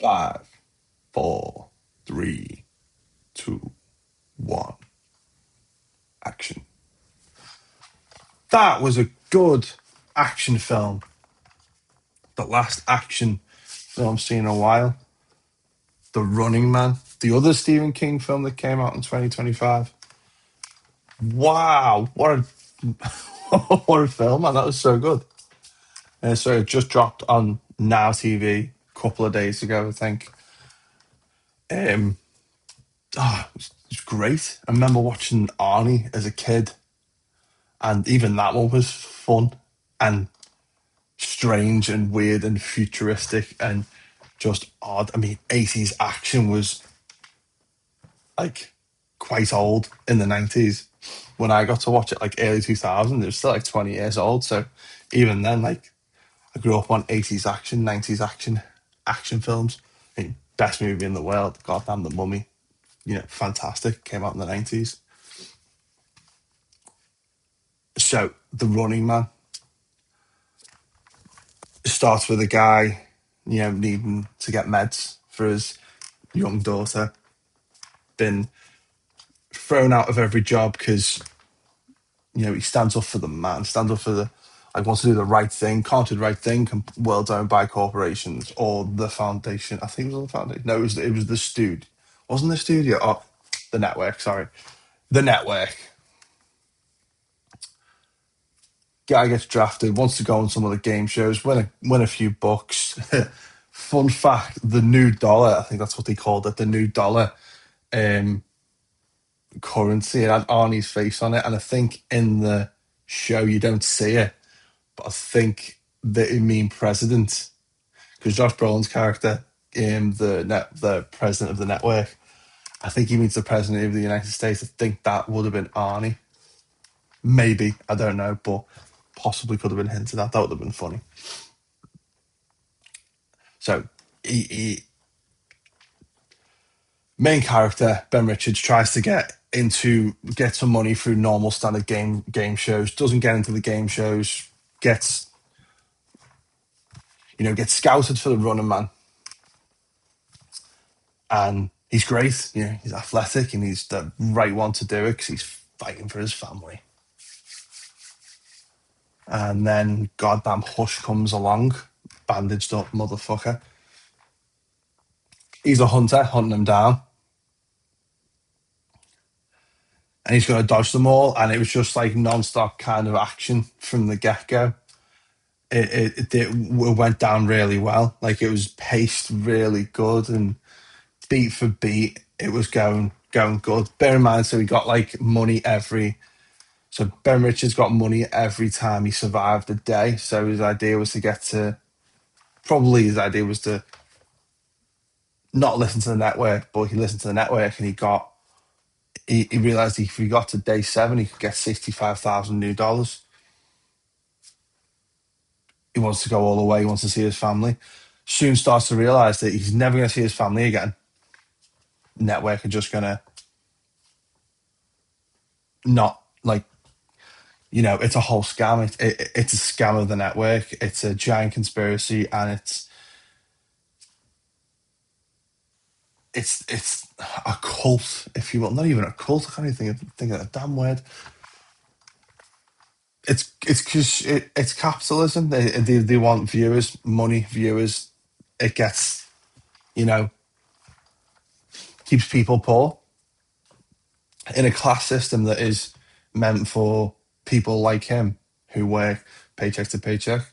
Five, four, three, two, one. Action. That was a good action film. The last action film I've seen in a while. The Running Man, the other Stephen King film that came out in 2025. Wow, what a what a film, man! That was so good. So it just dropped on Now TV a couple of days ago, I think. Um, it was great. I remember watching Arnie as a kid, and even that one was fun and strange and weird and futuristic and just odd. I mean, 80s action was like quite old in the 90s. When I got to watch it, like early 2000, it was still like 20 years old. So even then, like, I grew up on 80s action, 90s action films. I mean, best movie in the world, goddamn, The Mummy. Fantastic. Came out in the 90s. So, The Running Man starts with a guy, needing to get meds for his young daughter. Been thrown out of every job because, he stands up for the man, stands up for the, like, wants to do the right thing, can't do the right thing, world's owned by corporations or the foundation. I think it was the foundation. No, it was the studio. Wasn't the studio? Oh, the network, sorry. The network. Guy gets drafted, wants to go on some of the game shows, win a few bucks. Fun fact: the new dollar, I think that's what they called it, the new dollar um, currency. It had Arnie's face on it, and I think in the show you don't see it, but I think that it mean president because Josh Brolin's character, the president of the network, I think he means the president of the United States. I think that would have been Arnie. Maybe, I don't know, but possibly could have been hinted at. That would have been funny. So, main character Ben Richards tries to get some money through normal standard game shows. Doesn't get into the game shows. Gets scouted for the Running Man, and he's great. He's athletic and he's the right one to do it because he's fighting for his family. And then goddamn Hush comes along, bandaged up motherfucker. He's a hunter, hunting him down. And he's going to dodge them all. And it was just like non-stop kind of action from the get-go. It went down really well. Like, it was paced really good and beat for beat, it was going good. Bear in mind, so he got like money every. So Ben Richards got money every time he survived a day. So his idea was to get to. Probably his idea was to not listen to the network, but he listened to the network and he realized if he got to day 7, he could get $65,000 new. He wants to go all the way. He wants to see his family. Soon starts to realize that he's never going to see his family again. Network are just going to not like, it's a whole scam. It's a scam of the network. It's a giant conspiracy, and it's a cult, if you will. Not even a cult. I can't even think of a damn word. It's because it's capitalism. They want viewers, money, viewers. It gets you know keeps people poor in a class system that is meant for people like him who work paycheck to paycheck.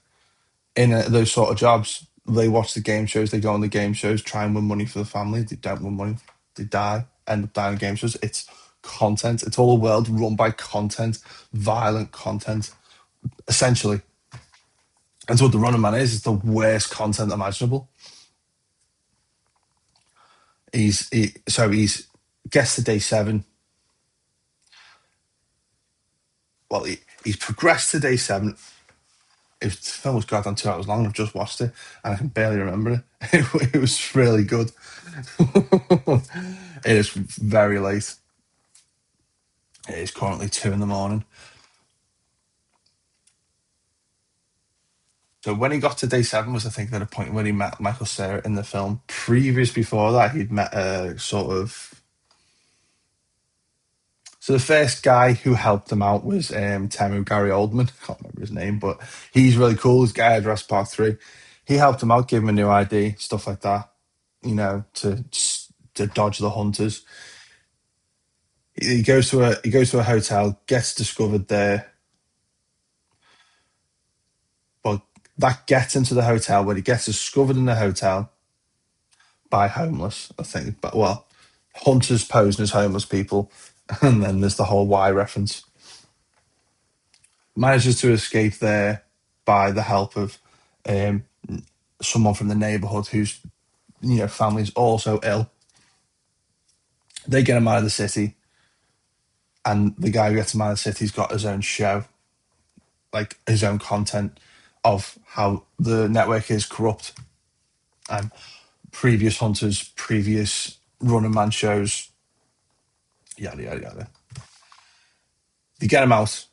In those sort of jobs, they watch the game shows, they go on the game shows, try and win money for the family. They don't win money, they die, end up dying in game shows. It's content. It's all a world run by content, violent content, essentially. And so what the Running Man is the worst content imaginable. He's gets to day 7. Well, he's progressed to day 7. The film was goddamn 2 hours long. I've just watched it and I can barely remember it. It was really good. It is very late. It is currently 2 in the morning. So when he got to day seven was, I think, at a point when he met Michael Cera in the film. Previous before that, he'd met a sort of. So the first guy who helped him out was Temu Gary Oldman. I can't remember his name, but he's really cool. This guy at Jurassic Park 3. He helped him out, gave him a new ID, stuff like that, to dodge the hunters. He goes to a hotel, gets discovered there. But that gets into the hotel where he gets discovered in the hotel by homeless, I think. But well, hunters posing as homeless people, and then there's the whole Y reference. Manages to escape there by the help of um, someone from the neighborhood whose family's also ill. They get him out of the city, and the guy who gets him out of the city's got his own show, like his own content of how the network is corrupt. And previous hunters, previous running man shows, yada yada yada. They get him out.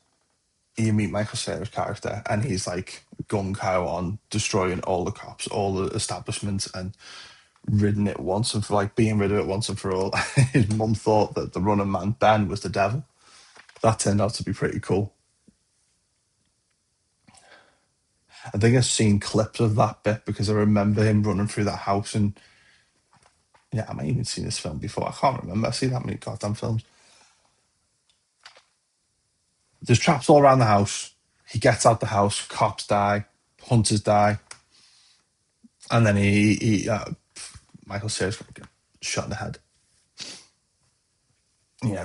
You meet Michael Cera's character, and he's like gung ho on destroying all the cops, all the establishments, and ridding it once and for like being rid of it once and for all. His mum thought that the running man Ben was the devil. That turned out to be pretty cool. I think I've seen clips of that bit because I remember him running through that house, and yeah, I might even seen this film before. I can't remember. I've seen that many goddamn films. There's traps all around the house. He gets out the house. Cops die. Hunters die. And then Michael Cera's gonna get shot in the head.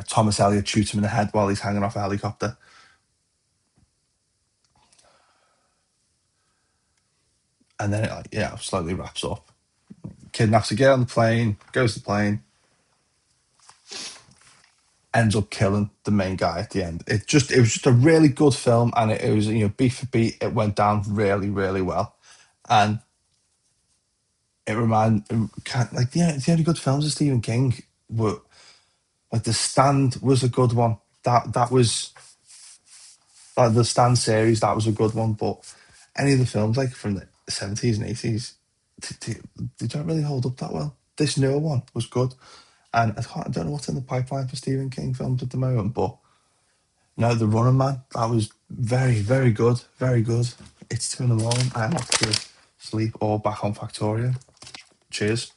Thomas Elliot shoots him in the head while he's hanging off a helicopter. And then it slowly wraps up. Kidnaps a girl on the plane, goes to the plane, ends up killing the main guy at the end. It was just a really good film, and it was beat for beat, it went down really really well, and the only good films of Stephen King were like The Stand was a good one. That was like the Stand series. That was a good one, but any of the films like from the 70s and 80s, they don't really hold up that well. This newer one was good, and I don't know what's in the pipeline for Stephen King films at the moment, but no, The Running Man, that was very, very good. Very good. It's 2 in the morning. I am off to sleep or back on Factorio. Cheers.